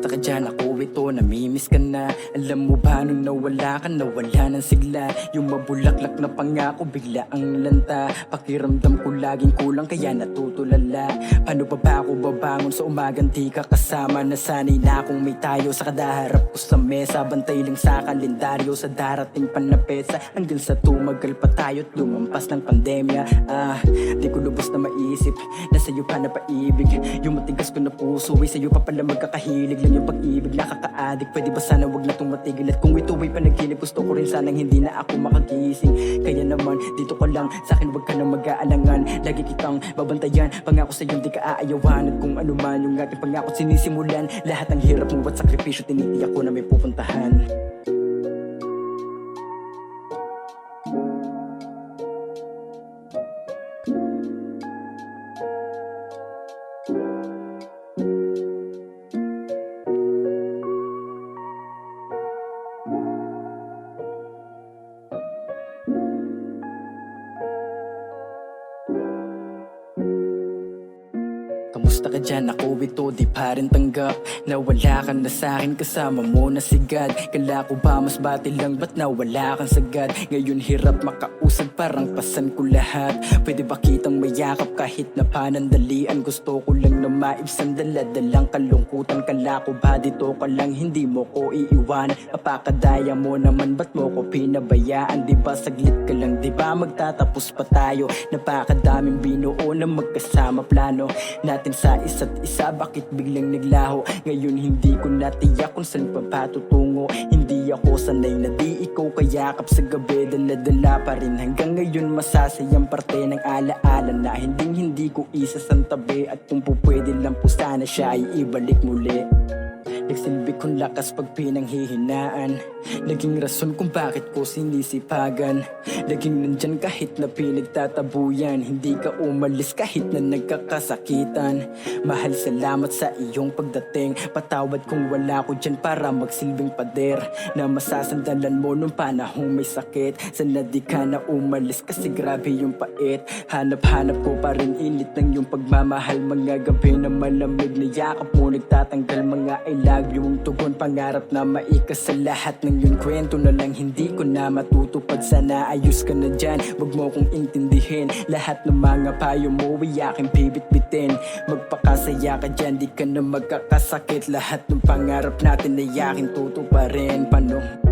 Kamusta ka dyan? Ako ito, namimiss ka na. Alam mo ba nung nawala ka, nawala ng sigla. Yung mabulaklak na pangako, bigla ang lanta. Pakiramdam ko laging kulang, kaya natutulala. Paano ba ako babangon sa umagang di ka kasama? Nasanay na akong may tayo sa kadaharap ko sa mesa. Bantay lang sa kalendaryo sa darating pa na pesa. Hanggang sa tumagal pa tayo't lumampas ng pandemya. Di ko lubos na maisip na sa'yo pa na paibig. Yung matigas ko na puso ay sa'yo pa pala magkakahilig lang yung pag-ibig. Nakaka-addict, pwede ba sana wag na itong matigil? At kung ito ay panaginip, gusto ko rin sanang hindi na ako makagising. Kaya naman, dito ka lang, sa'kin wag ka na mag-aalangan. Lagi kitang babantayan, pangako sa'yo di ka aayawan. At kung ano man yung aking pangako sinisimulan, lahat ng hirap mo at sakripisyo tinitiyak ko na may pupuntahan. Kamusta ka dyan? Ako ito, di pa rin tanggap. Nawala ka na sa'kin, kasama mo na si God. Kala ko ba mas bati lang, ba't nawala kang sagad? Ngayon hirap makausap, parang pasan ko lahat. Pwede ba kitang mayakap kahit na panandalian? Gusto ko lang na maibsan daladalang kalungkutan. Kala ko ba dito ka lang, hindi mo ko iiwanan? Napakadaya mo naman, ba't mo ko pinabayaan? Di ba saglit ka lang, di ba magtatapos pa tayo? Napakadaming binuo na magkasama plano natin sa isa't isa, bakit biglang naglaho? Ngayon hindi ko natiyak kung saan pa patutungo. Hindi ako sanay na di ikaw kayakap sa gabi. Dala-dala pa rin hanggang ngayon masasayang parte ng alaala na hindi ko isasantabi. At kung po pwede lang po sana siya ay ibalik muli. Nagsilbi kong lakas pag pinanghihinaan. Naging rason kung bakit ko sinisipagan. Naging nandyan kahit na pinagtatabuyan. Hindi ka umalis kahit na nagkakasakitan. Mahal, salamat sa iyong pagdating. Patawad kung wala ko dyan para magsilbing pader na masasandalan mo nung panahong may sakit. Sana di ka na umalis kasi grabe yung pait. Hanap-hanap ko pa rin init ng yung pagmamahal. Mga gabi na malamig na yakap mo nagtatanggal mga I love you mong tugon. Pangarap na maikas sa lahat ng yun kwento na lang hindi ko na matutupad. Sana ayos ka na dyan, wag mo kong intindihin. Lahat ng mga payo mo ay aking bibit-bitin. Magpakasaya ka dyan, di ka na magkakasakit. Lahat ng pangarap natin ay aking tutuparin. Paano?